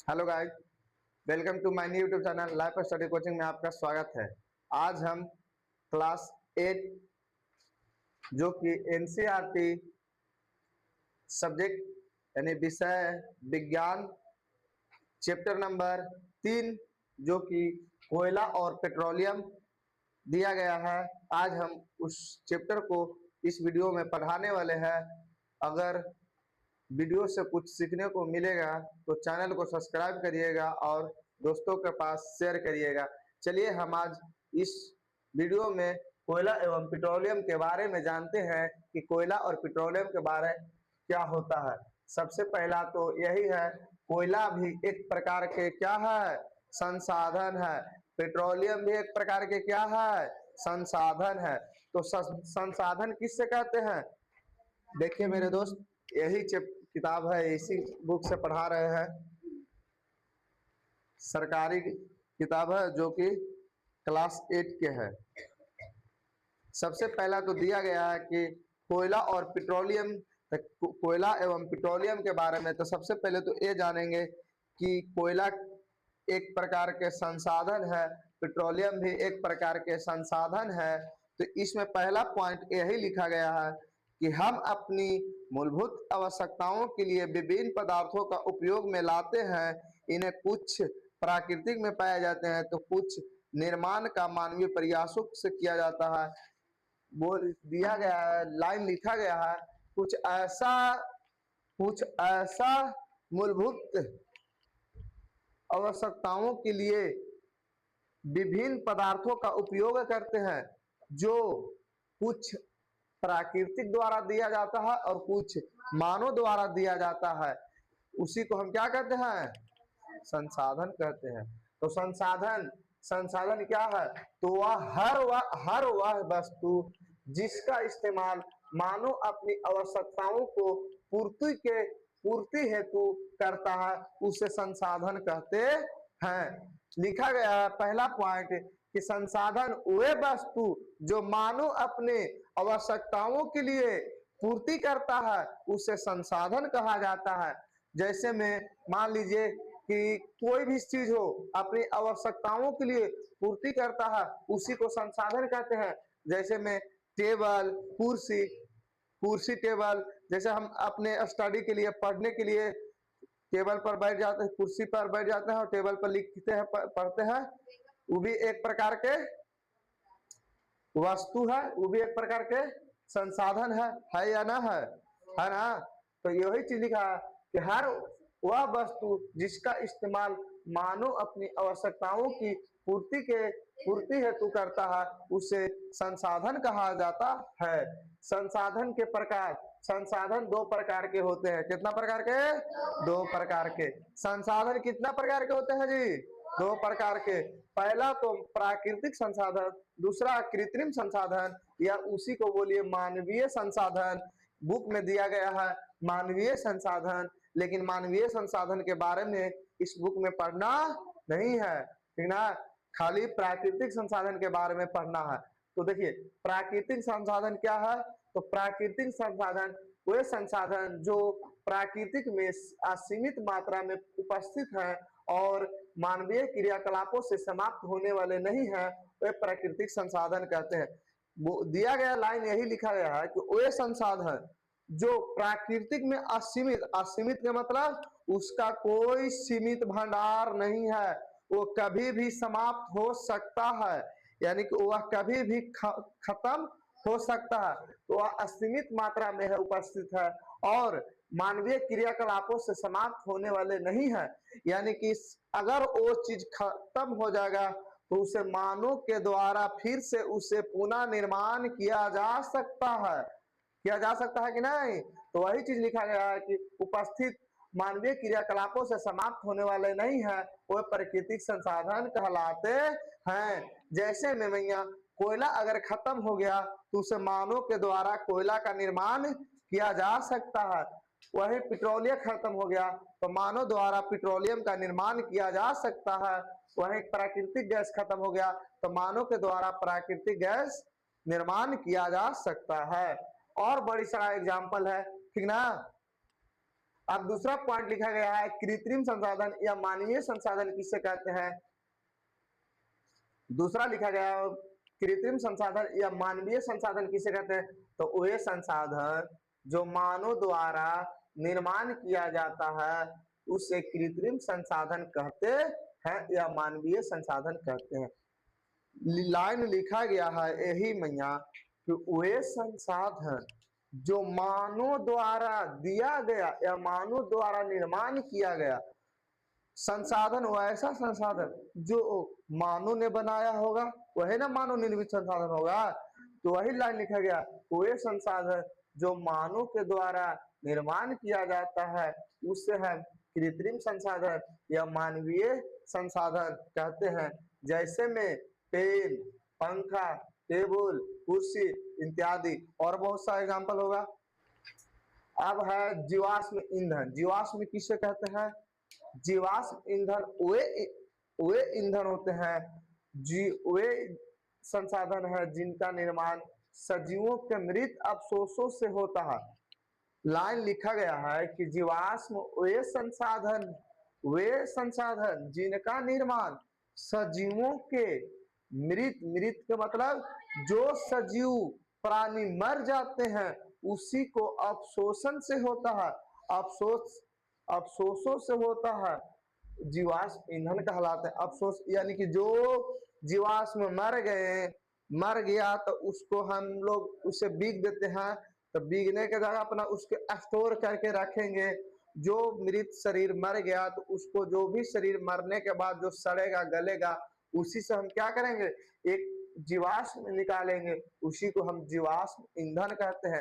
Hello guys, welcome to my new YouTube channel life study coaching में आपका स्वागत है। आज हम क्लास 8 जो कि एनसीईआरटी सब्जेक्ट यानी विषय विज्ञान चैप्टर नंबर 3 जो कि कोयला और पेट्रोलियम दिया गया है। आज हम उस चैप्टर को इस वीडियो में पढ़ाने वाले हैं। अगर वीडियो से कुछ सीखने को मिलेगा तो चैनल को सब्सक्राइब करिएगा और दोस्तों के पास शेयर करिएगा। चलिए हम आज इस वीडियो में कोयला एवं पेट्रोलियम के बारे में जानते हैं कि कोयला और पेट्रोलियम के बारे क्या होता है। सबसे पहला तो यही है, कोयला भी एक प्रकार के क्या है, संसाधन है। पेट्रोलियम भी एक प्रकार के क्या है, संसाधन है। तो संसाधन किससे कहते हैं? देखिए मेरे दोस्त, यही किताब है, इसी बुक से पढ़ा रहे हैं। सरकारी किताब है जो कि क्लास 8 के है। सबसे पहला तो दिया गया है कि कोयला और पेट्रोलियम, कोयला एवं पेट्रोलियम के बारे में। तो सबसे पहले तो ये जानेंगे कि कोयला एक प्रकार के संसाधन है, पेट्रोलियम भी एक प्रकार के संसाधन है। तो इसमें पहला पॉइंट यही लिखा गया है कि हम अपनी मूलभूत आवश्यकताओं के लिए विभिन्न पदार्थों का उपयोग में लाते हैं। इन्हें कुछ प्राकृतिक में पाए जाते हैं तो कुछ निर्माण का मानवीय प्रयासों से किया जाता है। वो दिया गया है, लाइन लिखा गया है, कुछ ऐसा मूलभूत आवश्यकताओं के लिए विभिन्न पदार्थों का उपयोग करते हैं जो कुछ प्राकृतिक द्वारा दिया जाता है और कुछ मानव द्वारा दिया जाता है। उसी को हम क्या कहते हैं, संसाधन कहते हैं। तो संसाधन संसाधन क्या है? तो हर वह वस्तु जिसका इस्तेमाल मानव अपनी आवश्यकताओं को पूर्ति हेतु करता है उसे संसाधन कहते हैं। लिखा गया है पहला पॉइंट कि संसाधन वे वस्तु जो मानव अपने आवश्यकताओं के लिए पूर्ति करता है उसे संसाधन कहा जाता है। जैसे में मान लीजिए कि कोई भी चीज हो अपनी आवश्यकताओं के लिए पूर्ति करता है उसी को संसाधन कहते हैं। जैसे में टेबल, कुर्सी टेबल, जैसे हम अपने स्टडी के लिए, पढ़ने के लिए टेबल पर बैठ जाते हैं, कुर्सी पर बैठ जाते हैं और टेबल पर लिखते हैं, पढ़ते हैं। वो भी एक प्रकार के वस्तु है, वो भी एक प्रकार के संसाधन है या ना है ना? तो यही चीज लिखा है कि हर वह वस्तु जिसका इस्तेमाल मानव अपनी आवश्यकताओं की पूर्ति हेतु करता है उसे संसाधन कहा जाता है। संसाधन के प्रकार, संसाधन दो प्रकार के होते हैं। कितना प्रकार के? दो प्रकार के। संसाधन कितना प्रकार के होते हैं जी? दो प्रकार के। पहला तो प्राकृतिक संसाधन, दूसरा कृत्रिम संसाधन या उसी को बोलिए मानवीय संसाधन। बुक में दिया गया है मानवीय संसाधन, लेकिन मानवीय संसाधन के बारे में इस बुक में पढ़ना नहीं है, ठीक ना? खाली प्राकृतिक संसाधन के बारे में पढ़ना है। तो देखिए प्राकृतिक संसाधन क्या है? तो प्राकृतिक संसाधन वे संसाधन जो प्राकृतिक में असीमित मात्रा में उपस्थित हैं और मानवीय क्रियाकलापों से समाप्त होने वाले नहीं है, वे प्राकृतिक संसाधन कहते हैं। वो दिया गया लाइन यही लिखा गया है कि वे संसाधन जो प्राकृतिक में असीमित, असीमित का मतलब उसका कोई सीमित भंडार नहीं है, वो कभी भी समाप्त हो सकता है, यानी कि वह कभी भी खत्म हो सकता है। तो वह असीमित मात्रा में है, उपस्थित है और मानवीय क्रियाकलापों से समाप्त होने वाले नहीं है। यानी कि अगर वो चीज खत्म हो जाएगा तो उसे मानव के द्वारा फिर से उसे पुनः निर्माण किया जा सकता है, किया जा सकता है कि नहीं? तो वही चीज लिखा गया है कि उपस्थित मानवीय क्रियाकलापों से समाप्त होने वाले नहीं है, वो प्राकृतिक संसाधन कहलाते हैं। जैसे में भैया कोयला अगर खत्म हो गया तो उसे मानव के द्वारा कोयला का निर्माण किया जा सकता है। वही पेट्रोलियम खत्म हो गया तो मानव द्वारा पेट्रोलियम का निर्माण किया जा सकता है। वही प्राकृतिक गैस खत्म हो गया तो मानव के द्वारा प्राकृतिक गैस निर्माण किया जा सकता है। और बड़ी सारा एग्जाम्पल है, ठीक ना? अब दूसरा पॉइंट लिखा गया है, कृत्रिम संसाधन या मानवीय संसाधन किसे कहते हैं। दूसरा लिखा गया है, कृत्रिम संसाधन या मानवीय संसाधन किसे कहते हैं। तो वे संसाधन जो मानव द्वारा निर्माण किया जाता है उसे कृत्रिम संसाधन कहते हैं या मानवीय संसाधन कहते हैं। लाइन लिखा गया है यही मैया कि वे संसाधन जो मानव द्वारा दिया गया या मानव द्वारा निर्माण किया गया, संसाधन वैसा संसाधन जो मानव ने बनाया होगा वही ना मानव निर्मित संसाधन होगा। तो वही लाइन लिखा गया, वे संसाधन जो मानव के द्वारा निर्माण किया जाता है उससे हम कृत्रिम संसाधन या मानवीय संसाधन कहते हैं। जैसे में पेन, पंखा, टेबल, कुर्सी इत्यादि, और बहुत सा एग्जाम्पल होगा। अब है जीवाश्म ईंधन। जीवाश्म किसे कहते हैं। जीवाश्म ईंधन वे ईंधन होते हैं वे संसाधन है जिनका निर्माण सजीवों के मृत अवशेषों से होता है। लाइन लिखा गया है कि जीवाश्म वे संसाधन जिनका निर्माण सजीवों के मृत के मतलब जो सजीव प्राणी मर जाते हैं उसी को अवशोषण से होता है, अवशोषों से होता है, जीवाश्म ईंधन कहलाते हैं। अवशोष यानी कि जो जीवाश्म मर गया तो उसको हम लोग उसे बीग देते हैं, तो बीगने के जगह अपना उसके स्टोर करके रखेंगे। जो मृत शरीर मर गया तो उसको जो भी शरीर मरने के बाद जो सड़ेगा गलेगा उसी से हम क्या करेंगे, एक जीवाश्म निकालेंगे, उसी को हम जीवाश्म ईंधन कहते हैं।